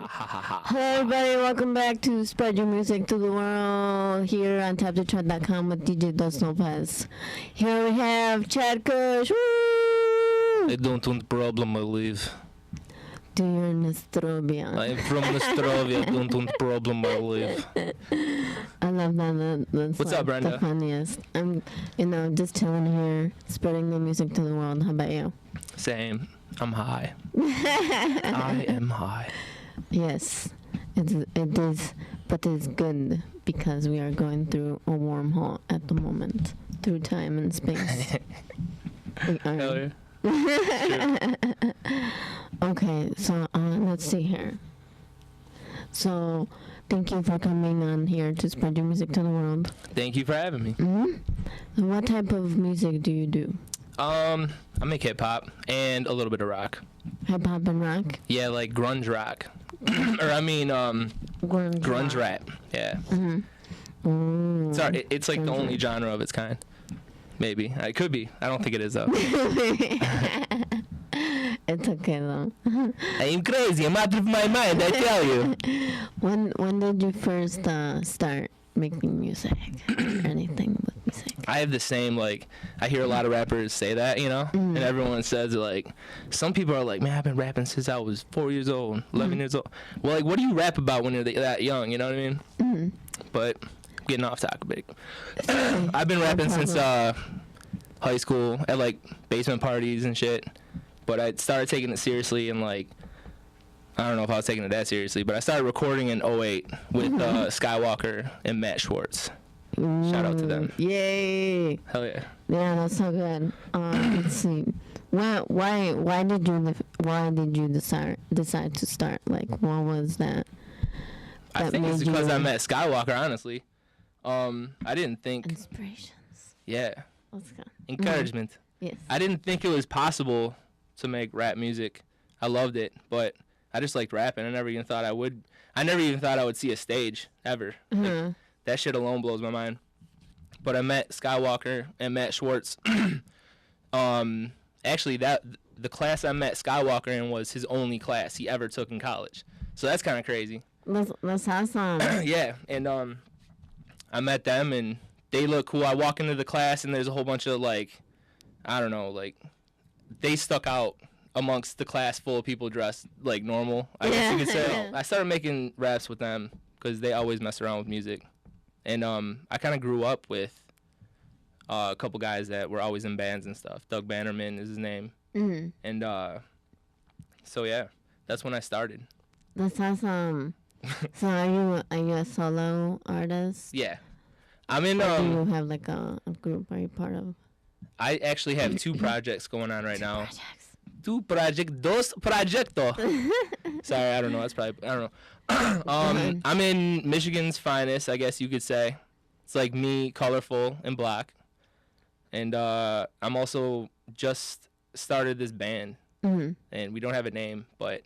Hello everybody, welcome back to Spread Your Music to the World here on TapTheChart.com with DJ DosLopez. Here we have Chad Kush. Woo! I don't want problem, I live. Do your Nostrovia. I'm from Nostrovia, I don't want problem, I live. I love that. That's What's like up, Brenda? the funniest. I'm, just chilling here, spreading the music to the world. How about you? Same. I'm high. I am high. Yes, it is, but it's good because we are going through a wormhole at the moment, through time and space. We are. Hell yeah. Okay, so let's see here. So, thank you for coming on here to spread your music to the world. Thank you for having me. Mm-hmm. What type of music do you do? I make hip hop and a little bit of rock. Hip hop and rock? Yeah, like grunge rock. Or I mean, grunge rap. Yeah. Mm-hmm. Ooh, Sorry, it's like the only genre of its kind. Maybe. It could be. I don't think it is though. It's okay though. I am crazy. I'm out of my mind, I tell you. When did you first start making music or anything with music? I have the same, like, I hear a lot of rappers say that, you know, and everyone says, like, some people are like, man, I've been rapping since I was 4 years old, 11 years old. Well, like, what do you rap about when you're that young, you know what I mean? Mm-hmm. But, getting off topic. I've been rapping since high school at, like, basement parties and shit. But I started taking it seriously and, like, I don't know if I was taking it that seriously, but I started recording in 2008 with Skywalker and Matt Schwartz. Shout out to them. Yay! Hell yeah. Yeah, that's so good. Let's see. Why did you decide to start? Like, what was that? I think it's because I met Skywalker, honestly. I didn't think. Inspirations. Yeah. Let's go. Encouragement. Mm-hmm. Yes. I didn't think it was possible to make rap music. I loved it, but I just liked rapping. I never even thought I would see a stage ever. Like, that shit alone blows my mind. But I met Skywalker and Matt Schwartz. Actually, the class I met Skywalker in was his only class he ever took in college. So that's kind of crazy. That's awesome. Yeah, and I met them and they look cool. I walk into the class and there's a whole bunch of, like, I don't know, like, they stuck out amongst the class full of people dressed like normal, I guess you could say. I started making raps with them because they always mess around with music. And I kind of grew up with a couple guys that were always in bands and stuff. Doug Bannerman is his name. Mm-hmm. And so, yeah, that's when I started. That's awesome. So are you a solo artist? Yeah. I'm in... Or do you have like a group are you part of? I actually have 2 projects going on right now. Projects. 2 project, dos proyecto. Sorry, I don't know. That's probably, I don't know. I'm in Michigan's finest, I guess you could say. It's like me, colorful and black. And I'm also just started this band. Mm-hmm. And we don't have a name, but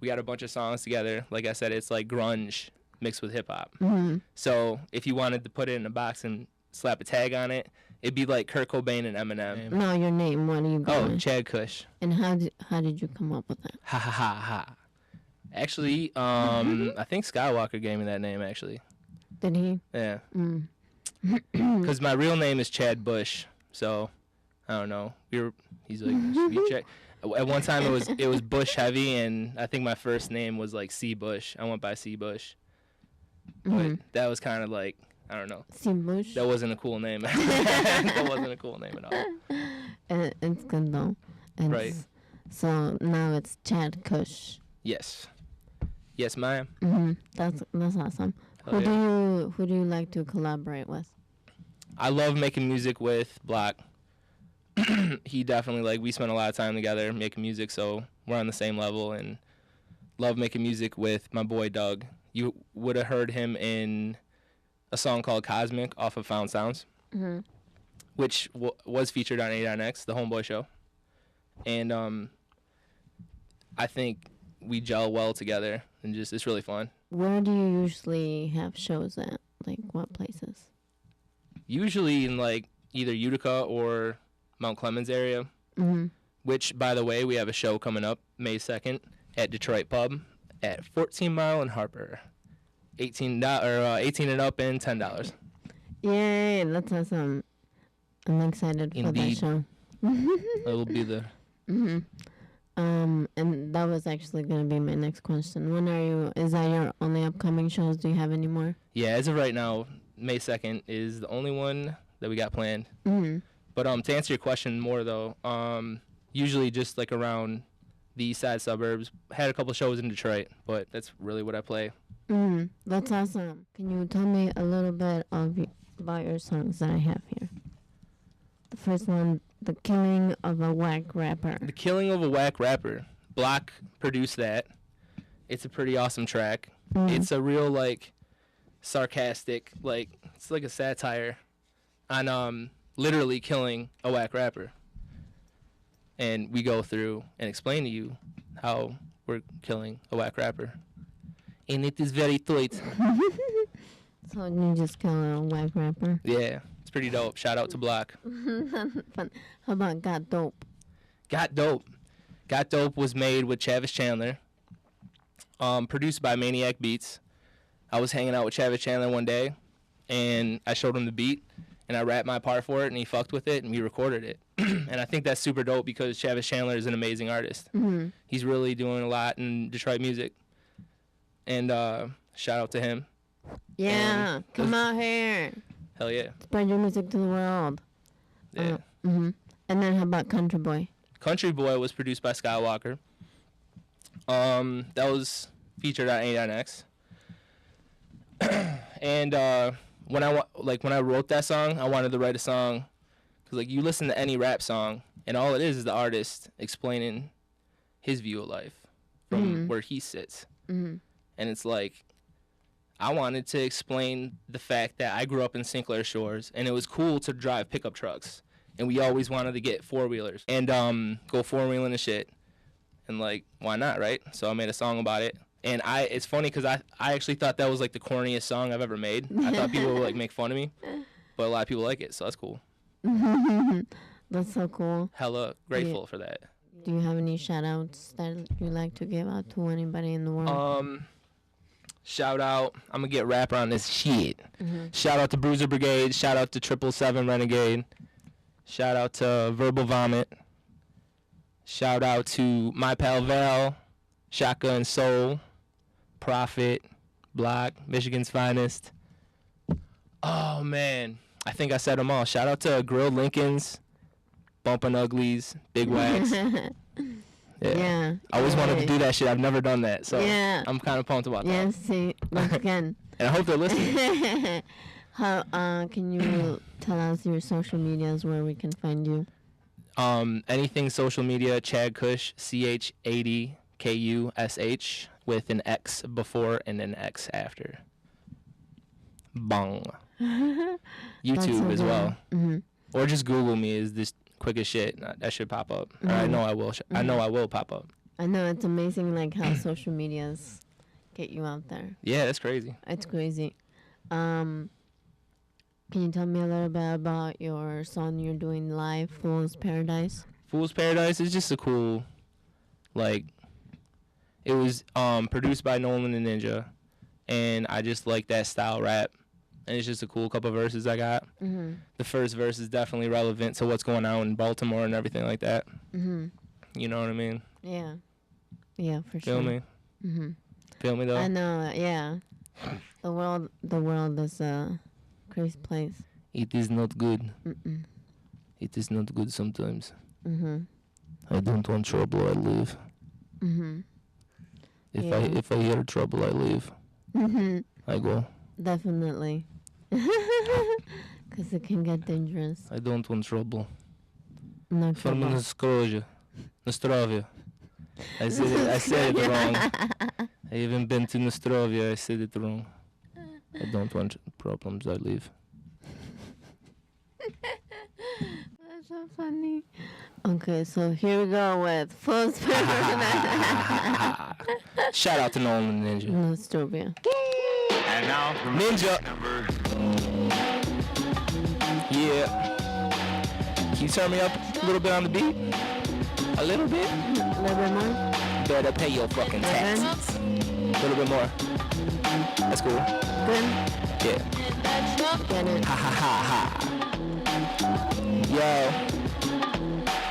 we got a bunch of songs together. Like I said, it's like grunge mixed with hip hop. Mm-hmm. So if you wanted to put it in a box and slap a tag on it, it'd be like Kurt Cobain and Eminem. No, your name. What are you going? Oh, Chad Kush. And how did you come up with that? Ha ha ha ha. Actually, I think Skywalker gave me that name. Actually. Did he? Yeah. Because my real name is Chad Bush. So, I don't know. He's like, should we check? At one time it was Bush heavy, and I think my first name was like C Bush. I went by C Bush. But that was kind of like, I don't know. C Bush. That wasn't a cool name. That wasn't a cool name at all. It's good though. Right. So now it's Chad Kush. Yes. Yes, ma'am. Mm-hmm. That's awesome. Who do you like to collaborate with? I love making music with Block. He definitely, like, we spend a lot of time together making music, so we're on the same level, and love making music with my boy Doug. You would have heard him in a song called Cosmic off of Found Sounds, which was featured on 8 the Homeboy Show. And I think we gel well together, and just it's really fun. Where do you usually have shows at? Like, what places? Usually in, like, either Utica or Mount Clemens area, which, by the way, we have a show coming up May 2nd at Detroit Pub at 14 Mile and Harper. $18 18 and up and $10. Yay, that's awesome. I'm excited for that Indeed. show. I will be there. And that was actually going to be my next question. Is that your only upcoming shows? Do you have any more? Yeah, as of right now, May 2nd is the only one that we got planned. But to answer your question more though, usually just like around the east side suburbs. Had a couple shows in Detroit, but that's really what I play. That's awesome. Can you tell me a little bit about your songs that I have here? The first one, The Killing of a Whack Rapper. The Killing of a Whack Rapper. Block produced that. It's a pretty awesome track. It's a real like sarcastic, like it's like a satire on literally killing a whack rapper. And we go through and explain to you how we're killing a whack rapper. And it is very tight. So you just kill a whack rapper? Yeah, it's pretty dope. Shout out to Block. Fun. How about Got Dope? Got Dope. Got Dope was made with Chavis Chandler. Produced by Maniac Beats. I was hanging out with Chavis Chandler one day, and I showed him the beat, and I rapped my part for it, and he fucked with it, and we recorded it. And I think that's super dope because Chavis Chandler is an amazing artist. He's really doing a lot in Detroit music. And shout out to him. Yeah, come out here. Hell yeah. Spread your music to the world. Yeah. And then how about Country Boy? Country Boy was produced by Skywalker. That was featured on A.X. And when I wrote that song, I wanted to write a song because like you listen to any rap song, and all it is the artist explaining his view of life from where he sits. And it's like, I wanted to explain the fact that I grew up in St. Clair Shores, and it was cool to drive pickup trucks. And we always wanted to get four-wheelers and go four-wheeling and shit. And, like, why not, right? So I made a song about it. And it's funny because I actually thought that was, like, the corniest song I've ever made. I thought people would, like, make fun of me. But a lot of people like it, so that's cool. That's so cool. Hella grateful for that. Do you have any shout-outs that you like to give out to anybody in the world? Shout out, I'm gonna get rapper on this shit. Shout out to Bruiser Brigade. Shout out to 777 Renegade. Shout out to Verbal Vomit. Shout out to my pal Val, Shotgun Soul, Prophet, Block, Michigan's Finest. Oh man, I think I said them all. Shout out to Grilled Lincolns, Bumpin' Uglies, Big Wax. Yeah. I always wanted to do that shit. I've never done that. So I'm kind of pumped about that. Yeah, see, once again. And I hope they're listening. How can you tell us your social medias where we can find you? Anything social media, Chad Kush, CHADKUSH, with an X before and an X after. Bong. YouTube as well. Or just Google me is this quickest shit. That should pop up. Or I know I will. I know I will pop up. I know, it's amazing like how social medias get you out there. Yeah, that's crazy. It's crazy. Can you tell me a little bit about your song you're doing live, Fool's Paradise? Fool's Paradise is just a cool, like, it was produced by Nolan and Ninja, and I just like that style rap. And it's just a cool couple verses I got. The first verse is definitely relevant to what's going on in Baltimore and everything like that. You know what I mean? Yeah. Yeah, for Feel sure. Me? Feel me, though? I know, yeah. The world is a crazy place. It is not good. It is not good sometimes. I don't want trouble, I leave. If I hear trouble, I leave. I go. Definitely. Because it can get dangerous. I don't want trouble. No From trouble. Nostrovia. I said it wrong. I even been to Nostrovia. I said it wrong. I don't want problems. I leave. That's so funny. Okay, so here we go with Fool's Paradise. Shout out to Nolan and Ninja. Nostrovia. And now, Ninja. Yeah. Can you turn me up a little bit on the beat? A little bit? A little bit more? better pay your fucking taxes. A little bit more. That's cool. Good? Yeah. Get it. Ha ha ha ha. Yo.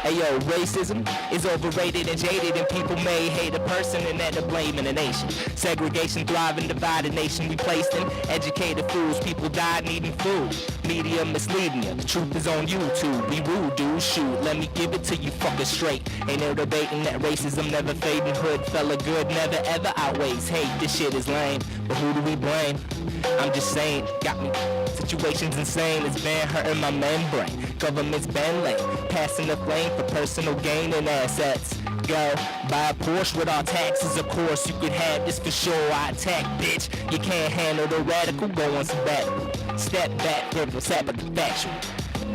Hey yo, racism is overrated and jaded, and people may hate a person and end up blaming a nation. Segregation thrive and divide a nation we placed in. Educated fools, people died needing food. Media misleading you, the truth is on YouTube. We rude dudes, shoot, let me give it to you fucking straight. Ain't no debating that racism never fading. Hood fella good never ever outweighs hate. This shit is lame, but who do we blame? I'm just saying, got me. Situation's insane, it's been hurting my membrane. Government's been late, passing the flame for personal gain and assets. Go, buy a Porsche with our taxes, of course. You could have this for sure, I attack, bitch. You can't handle the radical, go on sabbatical. Step back, verbal, sabbatical, factual.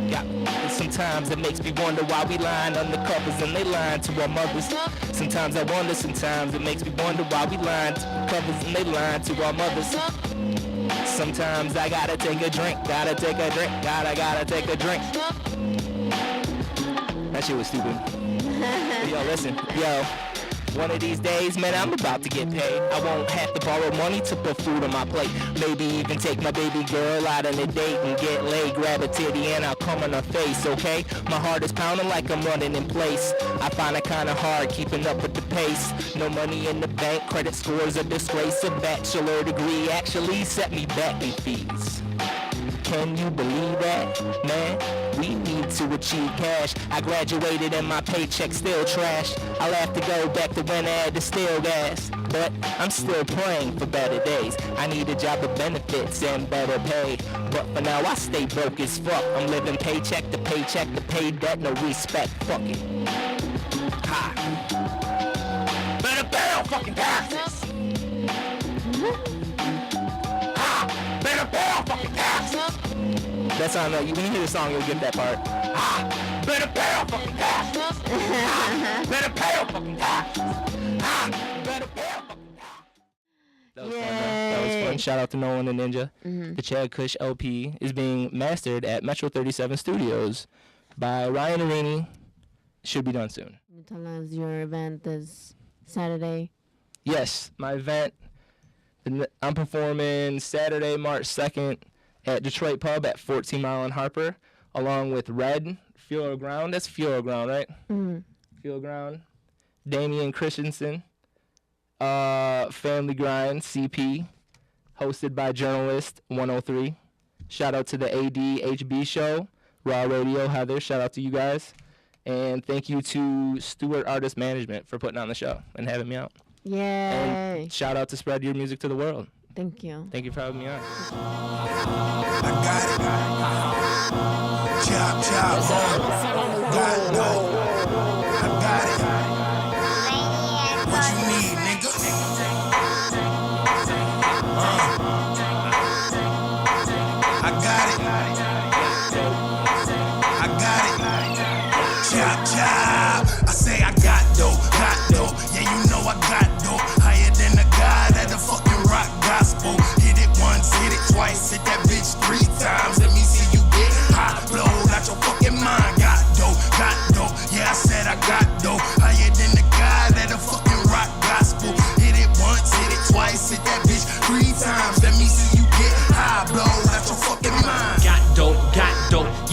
Yeah, and sometimes it makes me wonder why we lying on the covers and they lying to our mothers. Sometimes I wonder, sometimes it makes me wonder why we lying to the covers and they lying to our mothers. Sometimes I gotta take a drink, gotta take a drink, gotta take a drink. That shit was stupid. But yo, listen, yo. One of these days, man, I'm about to get paid. I won't have to borrow money to put food on my plate. Maybe even take my baby girl out on a date and get laid. Grab a titty and I'll come on her face, okay? My heart is pounding like I'm running in place. I find it kinda hard keeping up with the pace. No money in the bank, credit scores a disgrace. A bachelor degree actually set me back in fees. Can you believe that, man? We need to achieve cash. I graduated and my paycheck still trash. I'll have to go back to when I had to steal gas. But I'm still praying for better days. I need a job with benefits and better pay. But for now I stay broke as fuck. I'm living paycheck to pay debt, no respect. Fuck it. Ha. Better pay your fucking taxes. Better pay your fucking taxes. That's how I know. When you hear the song, you'll get that part. Ah, better pay your fucking taxes. Ah, better pay your fucking taxes. Ah, better pay your fucking taxes. That was fun, man. That was fun. Shout out to Nolan and Ninja. The Chad Kush LP is being mastered at Metro 37 Studios by Ryan Arini. Should be done soon. Can you tell us your event this Saturday? Yes, my event. I'm performing Saturday, March 2nd at Detroit Pub at 14 Mile and Harper, along with Red, Fuel Ground. That's Fuel Ground, right? Fuel Ground. Damian Christensen. Family Grind, CP. Hosted by Journalist 103. Shout out to the ADHB show, Raw Radio, Heather. Shout out to you guys. And thank you to Stewart Artist Management for putting on the show and having me out. Yay. And shout out to Spread Your Music to the World. Thank you. Thank you for having me on. I got it. Chop, chop. Got it, though. I got it. What you need, nigga? I got it. I got it. Chop, chop. I say I got dough. Yeah, you know I got dough. Higher than the God at the fucking rock gospel. Hit it once, hit it twice, hit that bitch 3 times. Let me see you get high, blow out your fucking mind. Got dough. Yeah, I said I got dough. Higher than the God at the fucking rock gospel. Hit it once, hit it twice, hit that bitch 3 times. Let me see you get high, blow out your fucking mind. Got dope.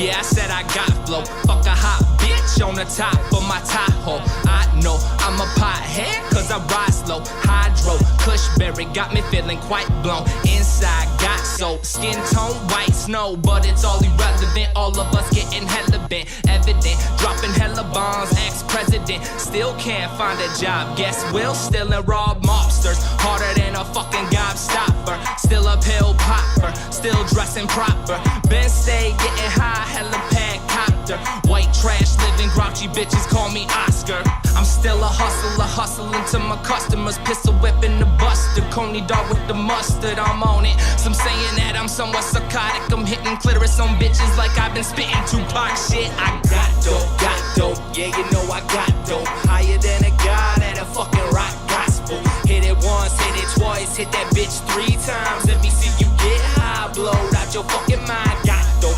Yeah, I said I got flow. Fuck a hot bitch on the top of my Tahoe. I know I'm a pothead, cause I ride slow. Hydro, Cushberry got me feeling quite blown. Inside got soap, skin tone white snow, but it's all irrelevant. All of us getting hella bent, evident. Dropping hella bombs, ex-president. Still can't find a job. Guess we'll still in rob mobsters. Harder than a fucking gobstopper. Still a pill popper, still dressing proper. Been stay getting high, hella packed copter. White trash living grouchy bitches call me Oscar. I'm still a hustler, hustling to my customers. Pistol whipping the buster, Coney dog with the mustard. I'm on it. Some saying that I'm somewhat psychotic. I'm hitting clitoris on bitches like I've been spitting Tupac shit. I got dope. Yeah, you know I got dope. Higher than a god at a fucking rock gospel. Hit it once, hit it twice, hit that bitch 3 times. Let me see you get high, blow out your fucking mind. Got dope.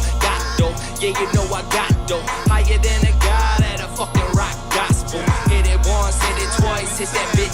Yeah, you know I got dope. Higher than a god at a fucking rock gospel. Hit it once, hit it twice, hit that bitch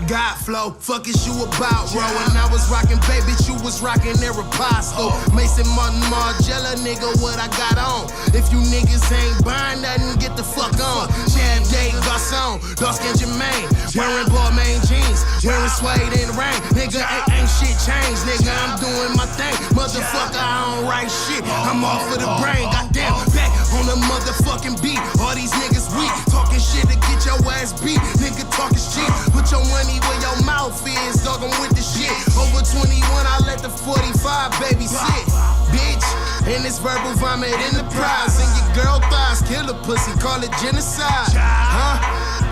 God flow, fuck is you about, bro? When I was rockin' baby, you was rockin' Aeropostale. Mason Martin Margiela, nigga, what I got on? If you niggas ain't buying nothing, get the fuck on. Chad Day, Garçon, dark-skinned Jermaine. Wearing Balmain jeans, wearing suede in the rain. Nigga, ain't shit changed, nigga, I'm doing my thing. Motherfucker, I don't write shit, I'm off of the brain. Goddamn, back on the motherfucking beat. All these niggas weak, talking shit to get your ass beat. Nigga talking shit, put your money where your mouth is, dog, I'm with the shit. Over 21, I let the 45 baby sit, bitch. And this verbal vomit enterprise. And your girl thighs, kill a pussy, call it genocide. Huh?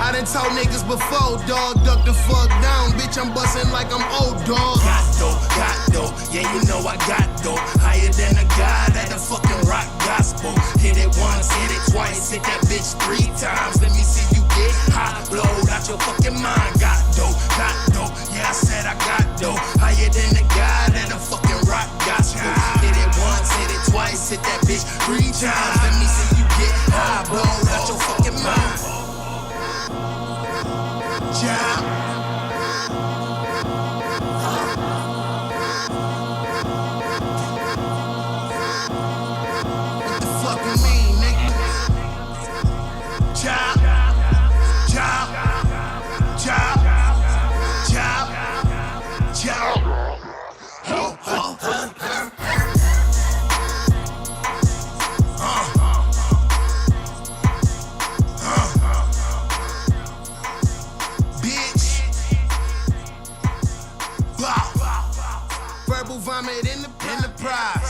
I done told niggas before, dog, duck the fuck down. Bitch, I'm bustin' like I'm old, dog. Got dough, yeah, you know I got dough. Higher than a god at the fucking rock gospel. Hit it once, hit it twice, hit that bitch 3 times. Let me see you get hot, blowed out your fucking mind. Got dough, yeah, I said I got dough. Higher than a god at the fucking rock gospel. Hit it once, hit it twice, hit that bitch 3 times. Let me see you get hot, blowed out your fucking mind. Yeah. What the fuck you mean, nigga? Job. Vomit in the enterprise.